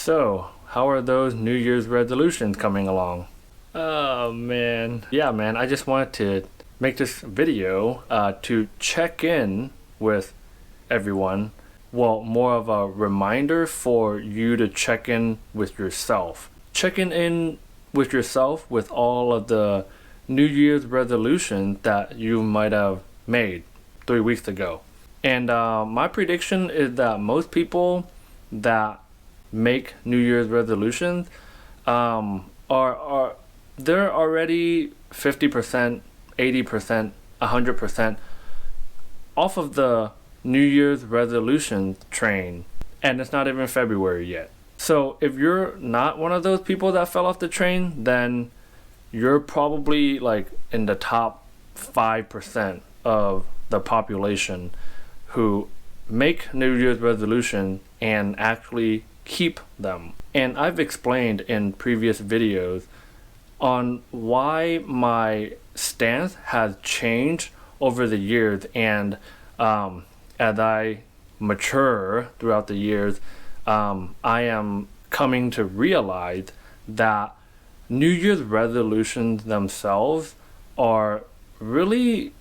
So, how are those New Year's resolutions coming along? Oh man. Yeah, man, I just wanted to make this video to check in with everyone. Well, more of a reminder for you to check in with yourself. Checking in with yourself with all of the New Year's resolutions that you might have made 3 weeks ago. And my prediction is that most people that make New Year's resolutions are they're already 50%, 80%, 100% off of the New Year's resolution train, and it's not even February yet. So if you're not one of those people that fell off the train, then you're probably like in the top 5% of the population who make New Year's resolution and actually keep them. And I've explained in previous videos on why my stance has changed over the years, and as I mature throughout the years, I am coming to realize that New Year's resolutions themselves are really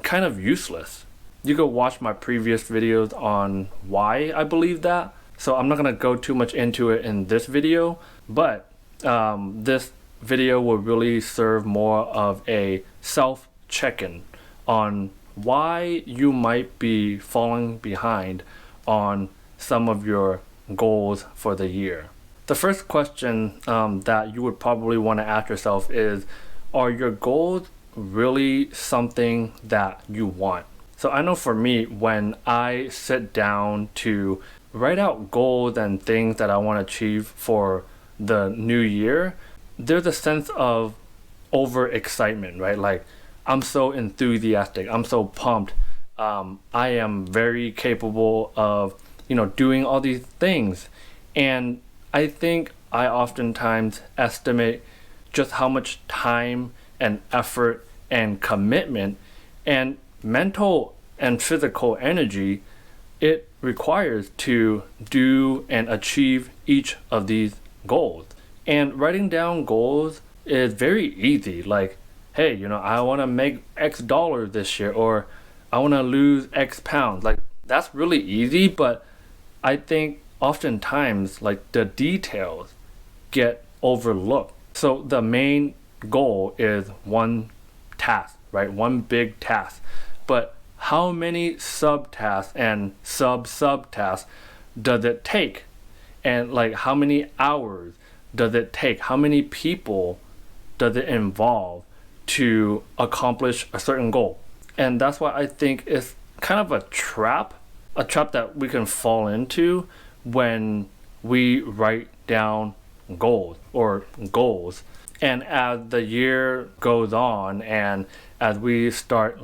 kind of useless. You go watch my previous videos on why I believe that. So I'm not going to go too much into it in this video, but this video will really serve more of a self check-in on why you might be falling behind on some of your goals for the year. The first question that you would probably want to ask yourself is, are your goals really something that you want? So I know for me, when I sit down to write out goals and things that I want to achieve for the new year, there's a sense of overexcitement, right? Like, I'm so enthusiastic, I'm so pumped, I am very capable of, doing all these things. And I think I oftentimes estimate just how much time and effort and commitment and mental and physical energy it requires to do and achieve each of these goals. And writing down goals is very easy. Like, hey, I want to make X dollars this year, or I want to lose X pounds. Like, that's really easy, but I think oftentimes, like, the details get overlooked. So the main goal is one task, right? One big task. But how many subtasks and sub-tasks does it take? And like, how many hours does it take? How many people does it involve to accomplish a certain goal? And that's why I think it's kind of a trap that we can fall into when we write down goals. And as the year goes on, and as we start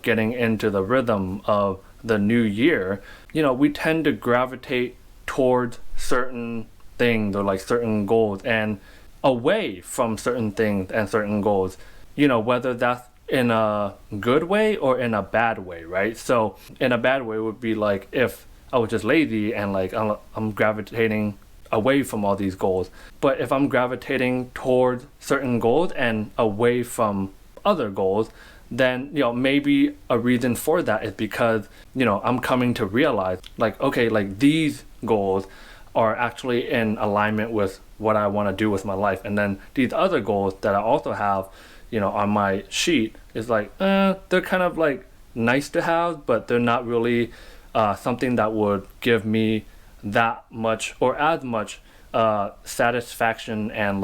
getting into the rhythm of the new year, we tend to gravitate towards certain things or like certain goals and away from certain things and certain goals, whether that's in a good way or in a bad way, right? So in a bad way would be like if I was just lazy and like I'm gravitating away from all these goals. But if I'm gravitating towards certain goals and away from other goals, then maybe a reason for that is because I'm coming to realize these goals are actually in alignment with what I want to do with my life, and then these other goals that I also have on my sheet is they're kind of like nice to have, but they're not really something that would give me that much or as much satisfaction and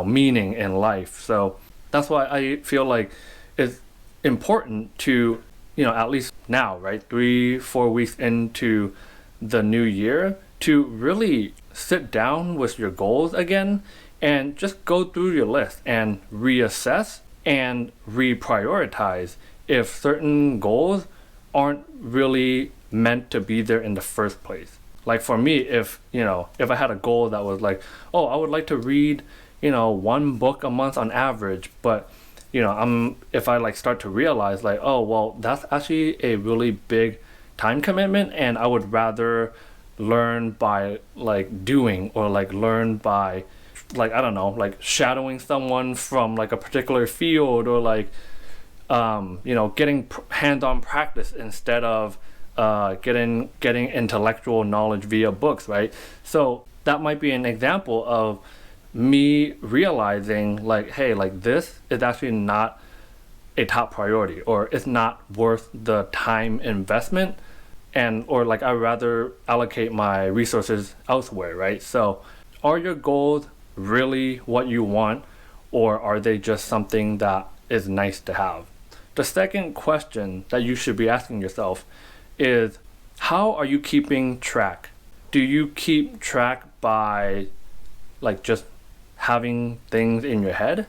meaning in life. So that's why I feel like it's important to at least now, right, 3-4 weeks into the new year, to really sit down with your goals again and just go through your list and reassess and reprioritize if certain goals aren't really meant to be there in the first place. Like for me, if I had a goal that was like, oh, I would like to read, one book a month on average, but if I start to realize oh, well, that's actually a really big time commitment, and I would rather learn by like doing, or like learn by like, I don't know, like shadowing someone from like a particular field, or like getting hands-on practice instead of getting intellectual knowledge via books, right? So that might be an example of me realizing like, hey, like this is actually not a top priority, or it's not worth the time investment, and or like I'd rather allocate my resources elsewhere, right? So are your goals really what you want, or are they just something that is nice to have? The second question that you should be asking yourself is, how are you keeping track? Do you keep track by like just having things in your head?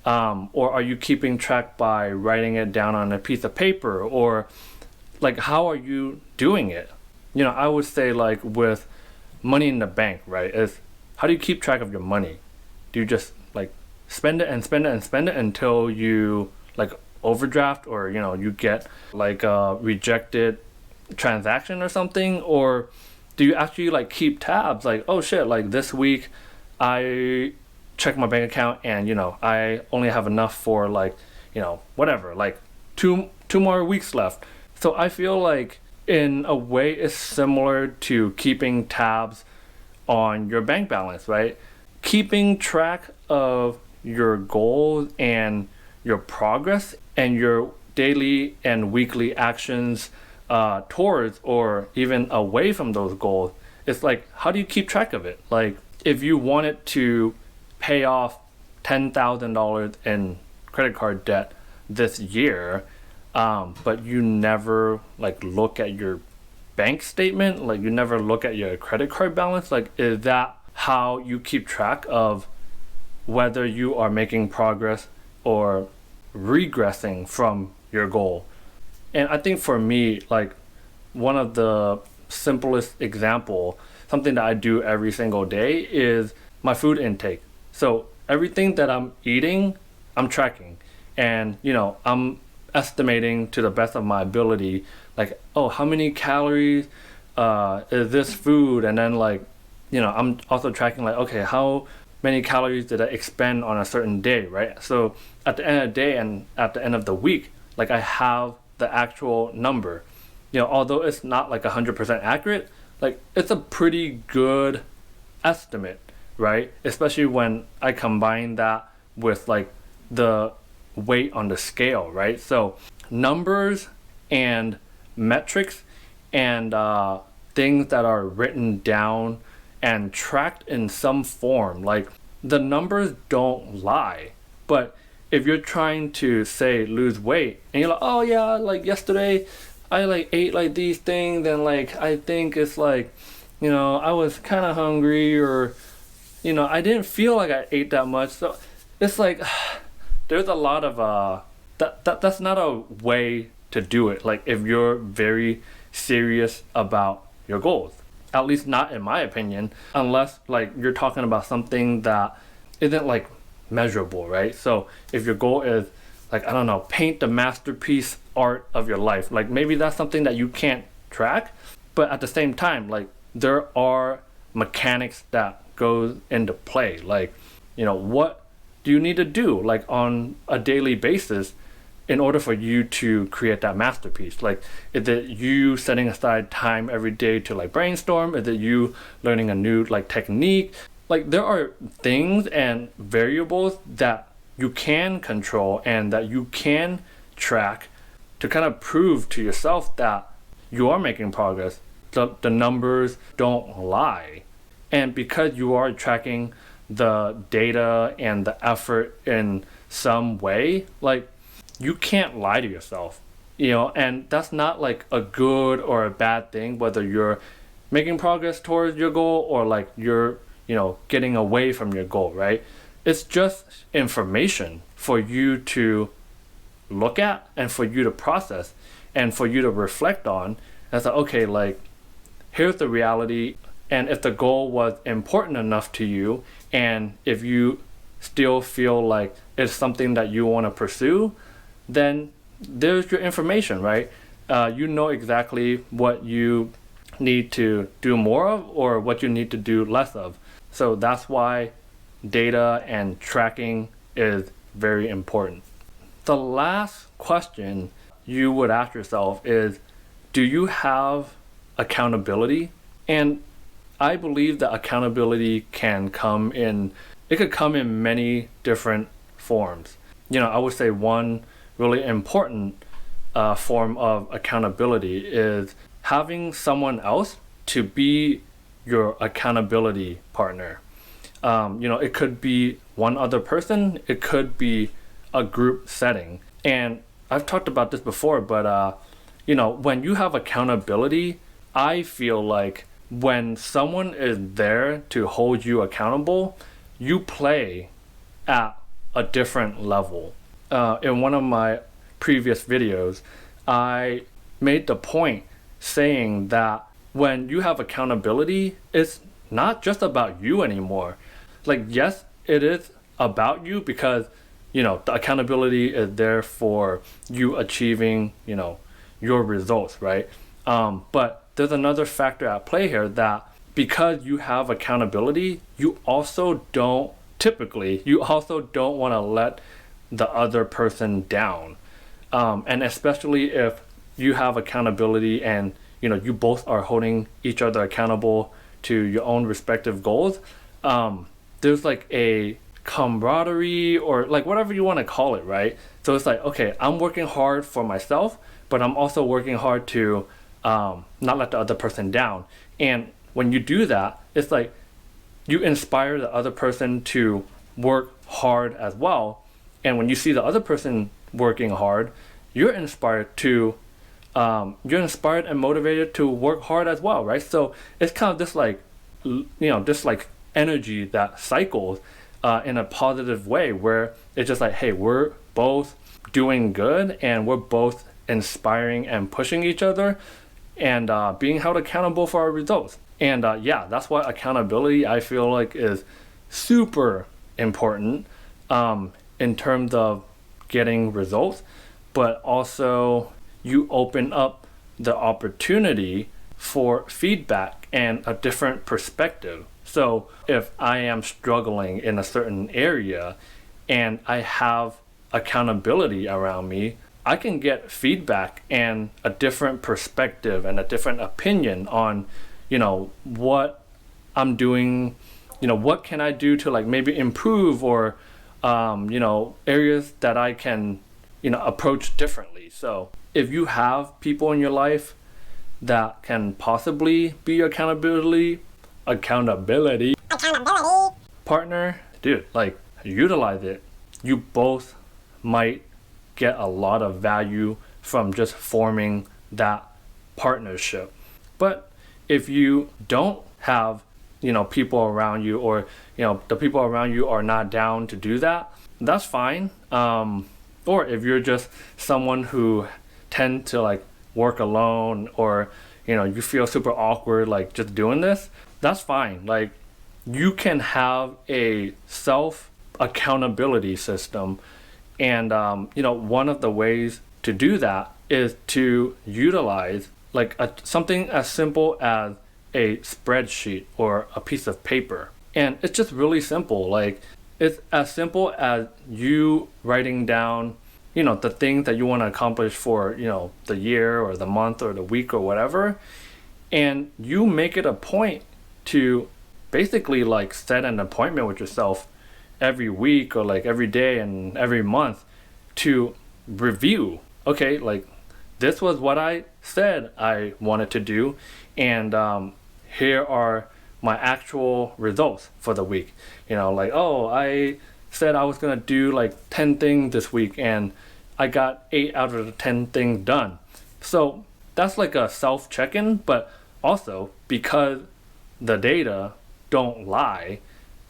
Or are you keeping track by writing it down on a piece of paper? Or like, how are you doing it? I would say like with money in the bank, right? Is how do you keep track of your money? Do you just like spend it and spend it and spend it until you like overdraft, or you get like a rejected transaction or something? Or do you actually like keep tabs, like, oh shit, like this week I check my bank account and I only have enough for like whatever, like two more weeks left. So I feel like in a way it's similar to keeping tabs on your bank balance, right? Keeping track of your goals and your progress and your daily and weekly actions towards or even away from those goals. It's like, how do you keep track of it? Like, if you wanted to pay off $10,000 in credit card debt this year, but you never like look at your bank statement, like you never look at your credit card balance, like is that how you keep track of whether you are making progress or regressing from your goal? And I think for me, like one of the simplest example, something that I do every single day, is my food intake. So everything that I'm eating, I'm tracking, and I'm estimating to the best of my ability, like, oh, how many calories is this food? And then like I'm also tracking like, okay, how many calories did I expend on a certain day, right? So at the end of the day and at the end of the week, like I have the actual number. Although it's not like 100% accurate, like it's a pretty good estimate, right? Especially when I combine that with like the weight on the scale, right? So numbers and metrics and things that are written down and tracked in some form, like the numbers don't lie. But if you're trying to say lose weight and you're like, oh yeah, like yesterday I like ate like these things and like I think it's like I was kind of hungry, or I didn't feel like I ate that much. So it's like there's a lot of that's not a way to do it, like if you're very serious about your goals. At least not in my opinion, unless like you're talking about something that isn't like measurable, right? So if your goal is like, I don't know, paint the masterpiece art of your life, like maybe that's something that you can't track. But at the same time, like there are mechanics that goes into play, like what do you need to do like on a daily basis in order for you to create that masterpiece? Like, is it you setting aside time every day to like brainstorm? Is it you learning a new like technique? Like there are things and variables that you can control and that you can track to kind of prove to yourself that you are making progress. The numbers don't lie. And because you are tracking the data and the effort in some way, like you can't lie to yourself, and that's not like a good or a bad thing, whether you're making progress towards your goal or like you're, getting away from your goal, right? It's just information for you to look at and for you to process and for you to reflect on. As like, okay, like here's the reality. And if the goal was important enough to you, and if you still feel like it's something that you want to pursue, then there's your information, right? You know exactly what you need to do more of or what you need to do less of. So that's why data and tracking is very important. The last question you would ask yourself is, do you have accountability? And I believe that accountability can come in, it could come in many different forms. I would say one really important form of accountability is having someone else to be your accountability partner. It could be one other person, it could be a group setting. And I've talked about this before, but when you have accountability, I feel like when someone is there to hold you accountable, you play at a different level. In one of my previous videos, I made the point saying that when you have accountability, it's not just about you anymore. Like, yes, it is about you because, the accountability is there for you achieving, your results, right? But there's another factor at play here that because you have accountability, you also don't want to let the other down down. And especially if you have accountability and you both are holding each other accountable to your own respective goals, there's like a camaraderie or like whatever you want to call it, right? So it's like, okay, I'm working hard for myself, but I'm also working hard to not let the other person down. And when you do that, it's like you inspire the other person to work hard as well. And when you see the other person working hard, you're inspired and motivated to work hard as well, right? So it's kind of this like energy that cycles in a positive way, where it's just like, hey, we're both doing good and we're both inspiring and pushing each other and being held accountable for our results. And that's why accountability, I feel like, is super important in terms of getting results, but also you open up the opportunity for feedback and a different perspective. So if I am struggling in a certain area and I have accountability around me, I can get feedback and a different perspective and a different opinion on, what I'm doing, what can I do to like maybe improve or, areas that I can, approach differently. So if you have people in your life that can possibly be your accountability partner, dude, like, utilize it. You both might get a lot of value from just forming that partnership. But if you don't have, people around you, or, the people around you are not down to do that, that's fine. Or if you're just someone who tend to like work alone, or, you feel super awkward like just doing this, that's fine. Like, you can have a self accountability system. And, one of the ways to do that is to utilize like something as simple as a spreadsheet or a piece of paper. And it's just really simple. Like, it's as simple as you writing down, the things that you want to accomplish for, the year or the month or the week or whatever. And you make it a point to basically like set an appointment with yourself every week or like every day and every month to review. Okay, like, this was what I said I wanted to do, and here are my actual results for the week. Like, oh, I said I was gonna do like 10 things this week and I got 8 out of the 10 things done. So that's like a self check-in, but also because the data don't lie,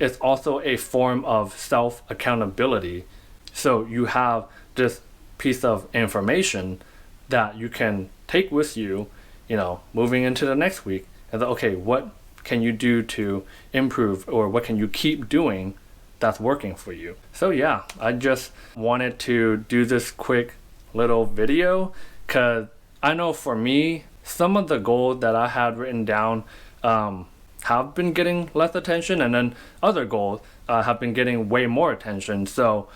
it's also a form of self accountability. So you have this piece of information that you can take with you, moving into the next week. And okay, what can you do to improve, or what can you keep doing that's working for you? So yeah, I just wanted to do this quick little video because I know for me, some of the goals that I had written down have been getting less attention, and then other goals have been getting way more attention. So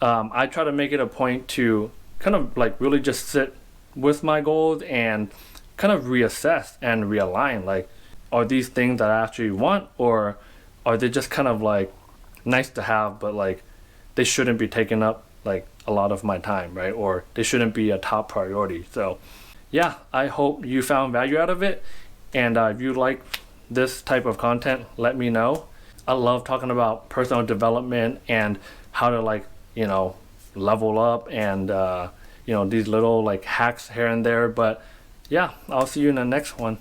I try to make it a point to kind of like really just sit with my goals and kind of reassess and realign. Like, are these things that I actually want, or are they just kind of like nice to have, but like they shouldn't be taking up like a lot of my time, right? Or they shouldn't be a top priority. So yeah, I hope you found value out of it. And if you like this type of content, let me know. I love talking about personal development and how to like, level up and, these little like hacks here and there. But yeah, I'll see you in the next one.